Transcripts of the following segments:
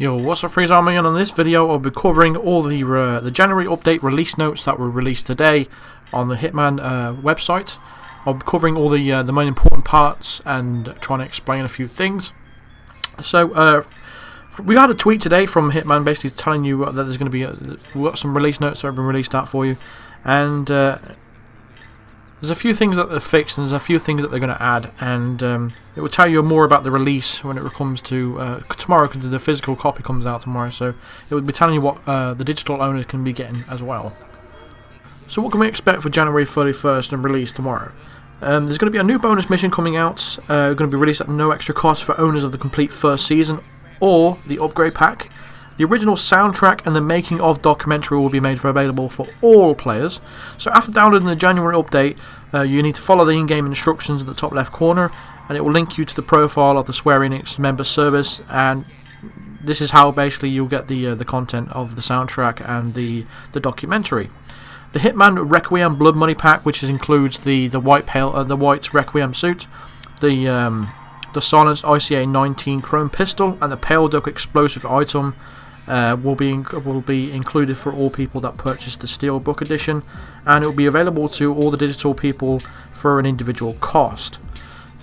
Yo, what's up, Freeze Army? And on this video I'll be covering all the January update release notes that were released today on the Hitman website. I'll be covering all the main important parts and trying to explain a few things. So we had a tweet today from Hitman basically telling you that there's going to be we've got some release notes that have been released out for you, and there's a few things that they're fixed and there's a few things that they're going to add, and it will tell you more about the release when it comes to tomorrow, because the physical copy comes out tomorrow, so it will be telling you what the digital owners can be getting as well. So what can we expect for January 31st and release tomorrow? There's going to be a new bonus mission coming out, going to be released at no extra cost for owners of the complete first season or the upgrade pack. The original soundtrack and the making of documentary will be made available for all players. So after downloading the January update, you need to follow the in-game instructions at the top left corner, and it will link you to the profile of the Square Enix member service, and this is how basically you'll get the content of the soundtrack and the documentary. The Hitman Requiem Blood Money pack, which includes the white Requiem suit, the silenced ICA 19 chrome pistol, and the Pale Duck explosive item will be included for all people that purchase the Steelbook edition, and it will be available to all the digital people for an individual cost.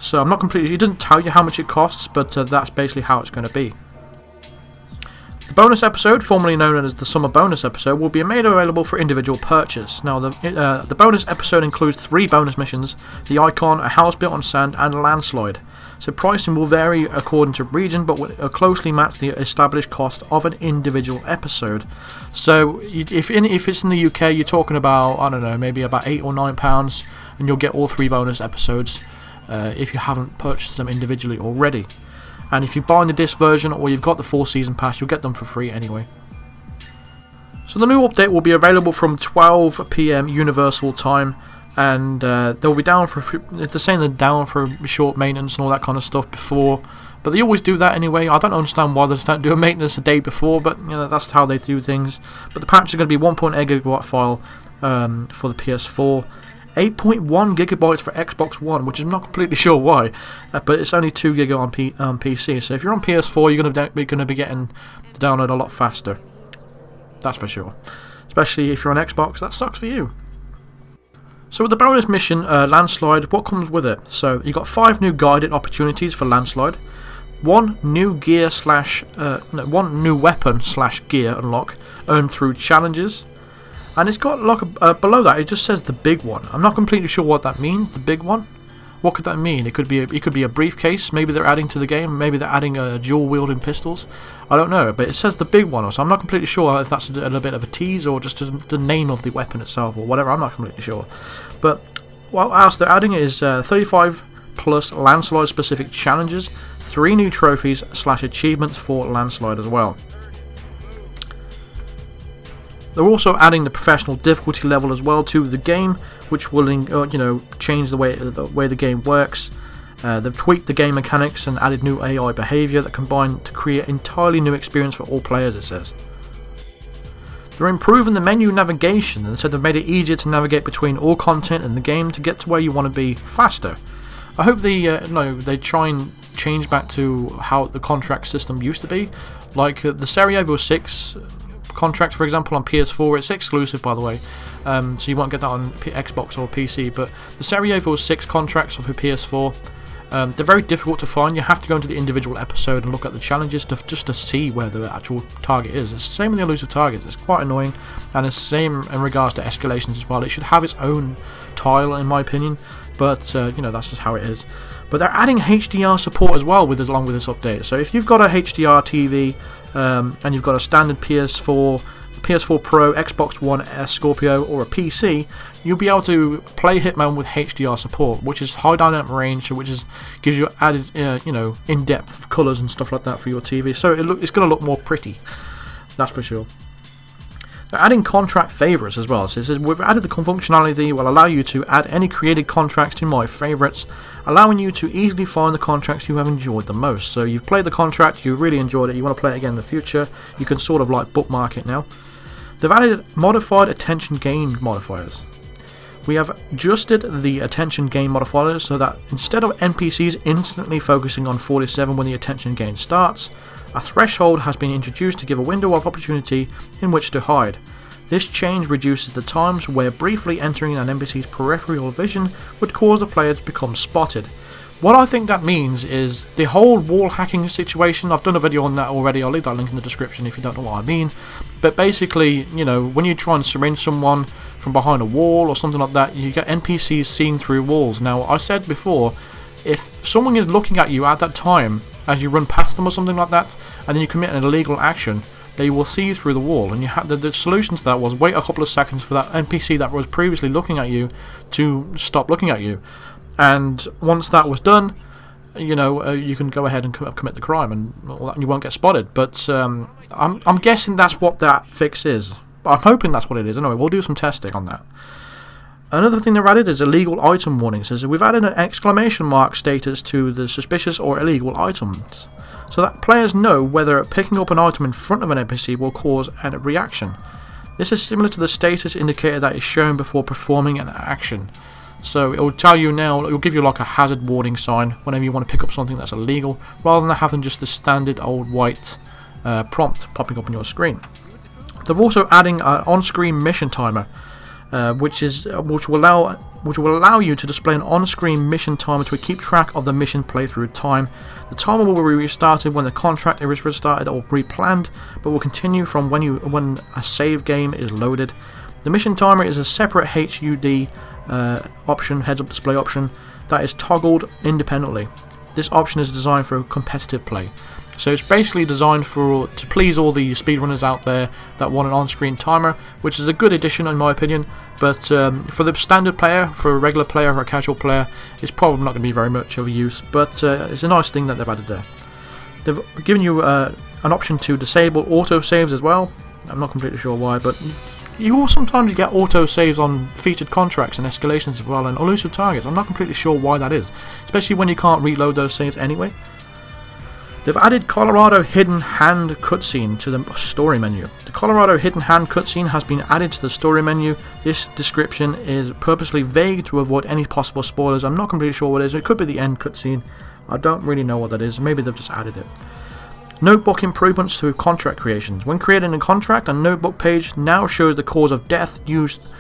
So I'm not completely, it doesn't tell you how much it costs, but that's basically how it's going to be. The bonus episode, formerly known as the summer bonus episode, will be made available for individual purchase. Now the bonus episode includes 3 bonus missions: the Icon, a house built on sand, and a landslide. So pricing will vary according to region, but will closely match the established cost of an individual episode. So if it's in the UK, you're talking about, I don't know, maybe about £8 or £9, and you'll get all 3 bonus episodes if you haven't purchased them individually already. And if you buy the disc version or you've got the 4 season pass, you'll get them for free anyway. So the new update will be available from 12 PM Universal time, and they'll be down for, they're saying they're down for short maintenance and all that kind of stuff before, but they always do that anyway. I don't understand why they don't do a maintenance a day before, but you know, that's how they do things. But the patch is going to be 1.8 gigabyte file for the PS4, 8.1 gigabytes for Xbox One, which I'm not completely sure why, but it's only 2 gig on PC. So if you're on PS4, you're going to be getting the download a lot faster. That's for sure. Especially if you're on Xbox, that sucks for you. So with the bonus mission, Landslide, what comes with it? So you got 5 new guided opportunities for Landslide, 1 new gear one new weapon / gear unlock earned through challenges. And it's got like below that it just says the big one. I'm not completely sure what that means. The big one. What could that mean? It could be a briefcase. Maybe they're adding to the game. Maybe they're adding dual wielding pistols. I don't know. But it says the big one. So I'm not completely sure if that's a little bit of a tease or just the name of the weapon itself or whatever. I'm not completely sure. But what else they're adding is 35 plus landslide specific challenges, 3 new trophies / achievements for landslide as well. They're also adding the professional difficulty level as well to the game, which will change the way the game works. They've tweaked the game mechanics and added new AI behaviour that combine to create an entirely new experience for all players, it says. They're improving the menu navigation, and said they've made it easier to navigate between all content in the game to get to where you want to be faster. I hope they try and change back to how the contract system used to be, like the Sarajevo 6 contract, for example, on PS4. It's exclusive, by the way, so you won't get that on Xbox or PC, but the Sarajevo 6 contracts for PS4, they're very difficult to find. You have to go into the individual episode and look at the challenges just to see where the actual target is. It's the same with the elusive targets. It's quite annoying, and it's the same in regards to escalations as well. It should have its own tile, in my opinion, but that's just how it is. But they're adding HDR support as well along with this update. So if you've got a HDR TV and you've got a standard PS4 Pro, Xbox One S Scorpio, or a PC, you'll be able to play Hitman with HDR support, which is high dynamic range, which gives you added in-depth of colours and stuff like that for your TV. So it's going to look more pretty, that's for sure. They're adding contract favourites as well. So it says, we've added the functionality that will allow you to add any created contracts to my favourites, allowing you to easily find the contracts you have enjoyed the most. So you've played the contract, you really enjoyed it, you want to play it again in the future, you can sort of like bookmark it now. They've added modified attention gain modifiers. We have adjusted the attention gain modifiers so that instead of NPCs instantly focusing on 47 when the attention gain starts, A threshold has been introduced to give a window of opportunity in which to hide. This change reduces the times where briefly entering an NPC's peripheral vision would cause the player to become spotted. What I think that means is the whole wall hacking situation. I've done a video on that already. I'll leave that link in the description if you don't know what I mean. But basically, you know, when you try and syringe someone from behind a wall or something like that, you get NPCs seeing through walls. Now, I said before, if someone is looking at you at that time as you run past them or something like that, and then you commit an illegal action, they will see through the wall. And you have the solution to that was wait a couple of seconds for that NPC that was previously looking at you to stop looking at you. And once that was done, you know, you can go ahead and commit the crime, and all that, and you won't get spotted. But I'm guessing that's what that fix is. I'm hoping that's what it is. Anyway, we'll do some testing on that. Another thing they've added is illegal item warning. It says we've added an exclamation mark status to the suspicious or illegal items, so that players know whether picking up an item in front of an NPC will cause a reaction. This is similar to the status indicator that is shown before performing an action. So it will tell you now, it will give you like a hazard warning sign whenever you want to pick up something that's illegal, rather than having just the standard old white prompt popping up on your screen. They're also adding an on-screen mission timer, which will allow you to display an on-screen mission timer to keep track of the mission playthrough time. The timer will be restarted when the contract is restarted or replanned, but will continue from when a save game is loaded. The mission timer is a separate HUD option, heads-up display option, that is toggled independently. This option is designed for competitive play. So it's basically designed to please all the speedrunners out there that want an on-screen timer, which is a good addition in my opinion, but for the standard player, for a regular player, for a casual player, it's probably not going to be very much of a use, but it's a nice thing that they've added there. They've given you an option to disable auto-saves as well. I'm not completely sure why, but you will sometimes get auto-saves on featured contracts and escalations as well, and elusive targets. I'm not completely sure why that is, especially when you can't reload those saves anyway. They've added Colorado Hidden Hand cutscene to the story menu. The Colorado Hidden Hand cutscene has been added to the story menu. This description is purposely vague to avoid any possible spoilers. I'm not completely sure what it is. It could be the end cutscene. I don't really know what that is. Maybe they've just added it. Notebook improvements to contract creations. When creating a contract, a notebook page now shows the cause of death used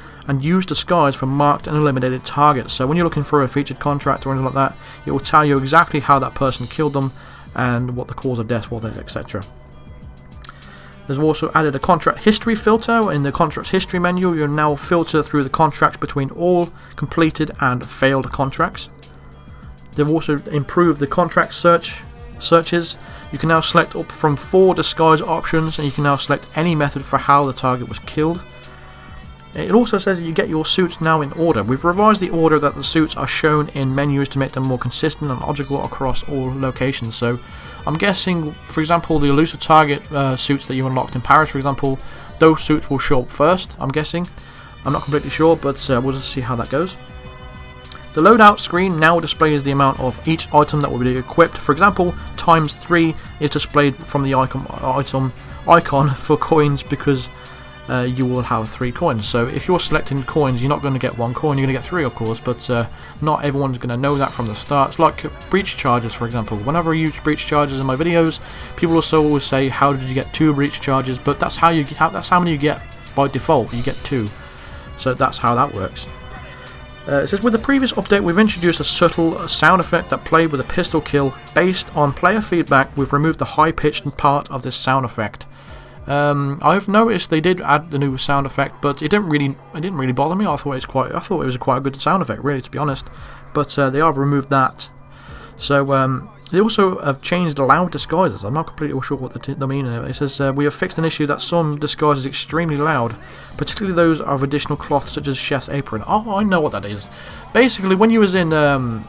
disguise for marked and eliminated targets. So when you're looking for a featured contract or anything like that, it will tell you exactly how that person killed them and what the cause of death was, etc. There's also added a contract history filter. In the contract history menu, you'll now filter through the contracts between all completed and failed contracts. They've also improved the contract searches. You can now select up from 4 disguise options, and you can now select any method for how the target was killed. It also says that you get your suits now in order. We've revised the order that the suits are shown in menus to make them more consistent and logical across all locations. So I'm guessing, for example, the elusive target suits that you unlocked in Paris, for example, those suits will show up first, I'm guessing. I'm not completely sure, but we'll just see how that goes. The loadout screen now displays the amount of each item that will be equipped. For example, ×3 is displayed from the icon for coins, because you will have 3 coins. So if you're selecting coins, you're not going to get 1 coin, you're going to get 3 of course, but not everyone's going to know that from the start. It's like breach charges, for example. Whenever I use breach charges in my videos, people also always say, how did you get 2 breach charges? But that's how many you get by default. You get 2. So that's how that works. It says, with the previous update, we've introduced a subtle sound effect that played with a pistol kill. Based on player feedback, we've removed the high-pitched part of this sound effect. I've noticed they did add the new sound effect, but it didn't really bother me. I thought it was quite a good sound effect, really, to be honest. But they have removed that. So they also have changed loud disguises. I'm not completely sure what they mean. It says we have fixed an issue that some disguises extremely loud, particularly those of additional cloth such as chef's apron. Oh, I know what that is. Basically, when you was in not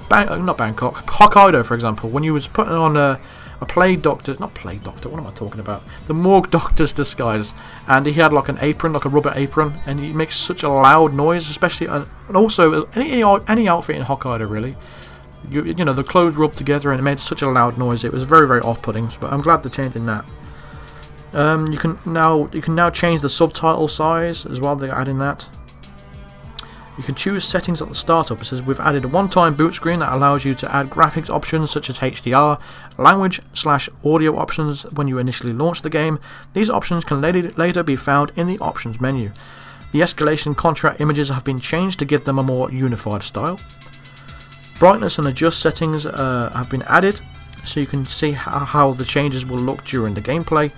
Bangkok, Hokkaido, for example, when you was putting on a plague doctor, not plague doctor, what am I talking about? The morgue doctor's disguise, and he had like an apron, like a rubber apron, and he makes such a loud noise, especially, and also any outfit in Hokkaido really. You know, the clothes rubbed together and it made such a loud noise. It was very, very off-putting, but I'm glad they're changing that. You can now change the subtitle size as well. They're adding that. You can choose settings at the startup. It says we've added a one-time boot screen that allows you to add graphics options such as HDR, language/audio options when you initially launch the game. These options can later be found in the options menu. The escalation contrast images have been changed to give them a more unified style. Brightness and adjust settings have been added, so you can see how the changes will look during the gameplay.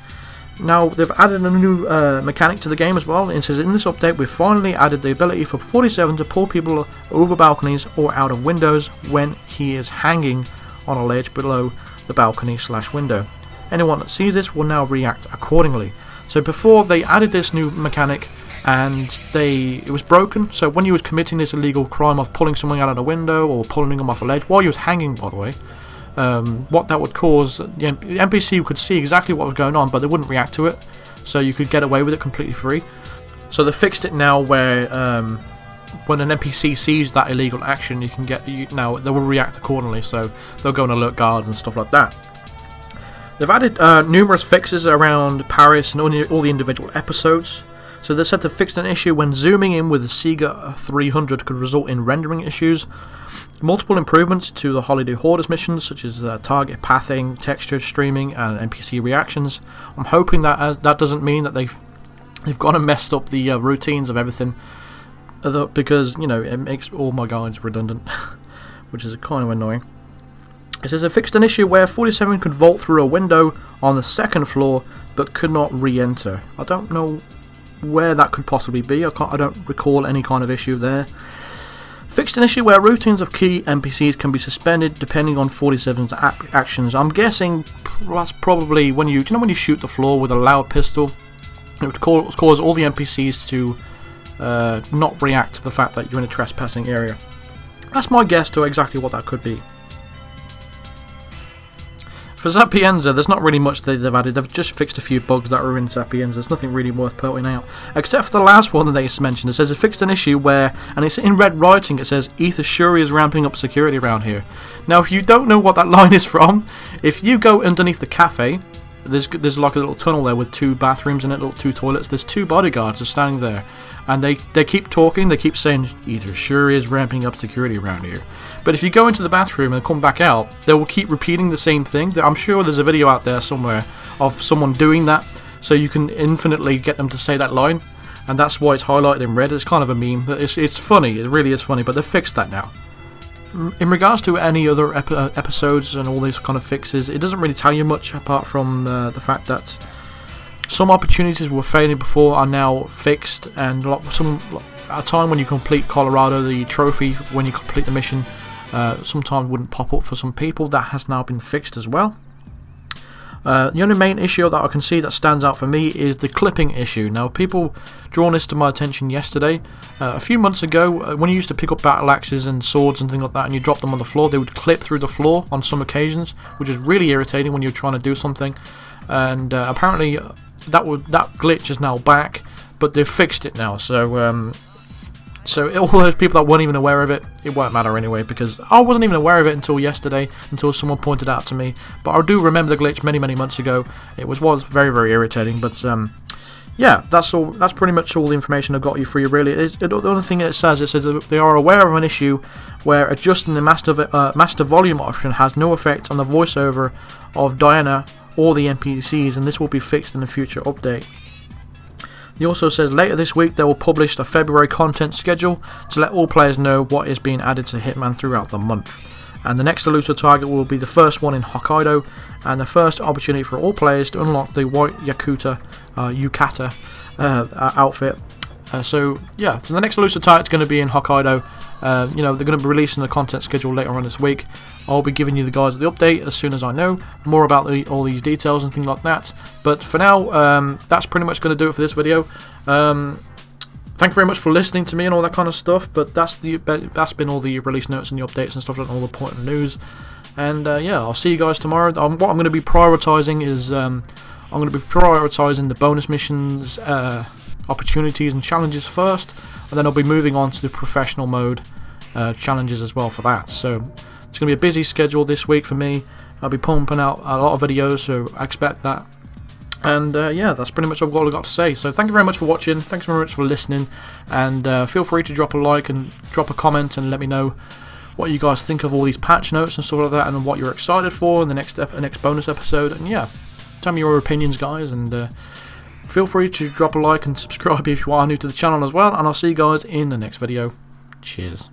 Now they've added a new mechanic to the game as well. It says in this update we've finally added the ability for 47 to pull people over balconies or out of windows when he is hanging on a ledge below the balcony/window. Anyone that sees this will now react accordingly. So before they added this new mechanic and it was broken, so when you was committing this illegal crime of pulling someone out of a window or pulling them off a ledge while you was hanging, by the way, what that would cause, the NPC could see exactly what was going on, but they wouldn't react to it, so you could get away with it completely free. So they fixed it now where when an NPC sees that illegal action, now they will react accordingly, so they'll go and alert guards and stuff like that. They've added numerous fixes around Paris and all the individual episodes. So they said they fixed an issue when zooming in with the Seger 300 could result in rendering issues. Multiple improvements to the Holiday Hoarders missions, such as target pathing, texture streaming, and NPC reactions. I'm hoping that that doesn't mean that they've gone and messed up the routines of everything, because it makes all my guides redundant, which is kind of annoying. It says it fixed an issue where 47 could vault through a window on the second floor, but could not re-enter. I don't know where that could possibly be. I don't recall any kind of issue there. Fixed an issue where routines of key NPCs can be suspended depending on 47's actions. I'm guessing that's probably when you shoot the floor with a loud pistol, it would cause all the NPCs to not react to the fact that you're in a trespassing area. That's my guess to exactly what that could be. For Sapienza, there's not really much that they've added. They've just fixed a few bugs that are in Sapienza. There's nothing really worth pointing out, except for the last one that they mentioned. It says it fixed an issue where, and it's in red writing, it says Ether Shuri is ramping up security around here. Now, if you don't know what that line is from, if you go underneath the cafe, there's like a little tunnel there with 2 bathrooms in it, 2 toilets. There's 2 bodyguards just standing there, and they keep talking. They keep saying Ether Shuri is ramping up security around here. But if you go into the bathroom and come back out, they will keep repeating the same thing. I'm sure there's a video out there somewhere of someone doing that, so you can infinitely get them to say that line, and that's why it's highlighted in red. It's kind of a meme. It's funny. It really is funny, but they've fixed that now. In regards to any other episodes and all these kind of fixes, it doesn't really tell you much apart from the fact that some opportunities were failing before are now fixed, and a time when you complete Colorado, the trophy when you complete the mission, sometimes wouldn't pop up for some people. That has now been fixed as well. The only main issue that I can see that stands out for me is the clipping issue. Now, people drawn this to my attention yesterday. A few months ago, when you used to pick up battle axes and swords and things like that, and you drop them on the floor, they would clip through the floor on some occasions, which is really irritating when you're trying to do something. And apparently, that glitch is now back, but they've fixed it now. So all those people that weren't even aware of it, it won't matter anyway, because I wasn't even aware of it until yesterday, until someone pointed out to me. But I do remember the glitch many months ago. It was very irritating. But yeah, that's all. That's pretty much all the information I've got you for you. Really, the other thing it says that they are aware of an issue where adjusting the master volume option has no effect on the voiceover of Diana or the NPCs, and this will be fixed in a future update. He also says later this week they will publish the February content schedule to let all players know what is being added to Hitman throughout the month. And the next elusive target will be the first one in Hokkaido, and the first opportunity for all players to unlock the white yukata outfit. So the next elusive target is going to be in Hokkaido. They're going to be releasing the content schedule later on this week. I'll be giving you the guys the update as soon as I know more about all these details and things like that. But for now, that's pretty much going to do it for this video. Thank you very much for listening to me and all that kind of stuff. But that's been all the release notes and the updates and stuff, and all the important news. And I'll see you guys tomorrow. What I'm going to be prioritising is the bonus missions, opportunities and challenges first, and then I'll be moving on to the professional mode challenges as well for that. So it's going to be a busy schedule this week for me. I'll be pumping out a lot of videos, so I expect that. And yeah, that's pretty much all I've got to say. So thank you very much for watching, thanks very much for listening, and feel free to drop a like and drop a comment and let me know what you guys think of all these patch notes and stuff like that, and what you're excited for in the next bonus episode. And yeah, tell me your opinions, guys, and feel free to drop a like and subscribe if you are new to the channel as well, and I'll see you guys in the next video. Cheers.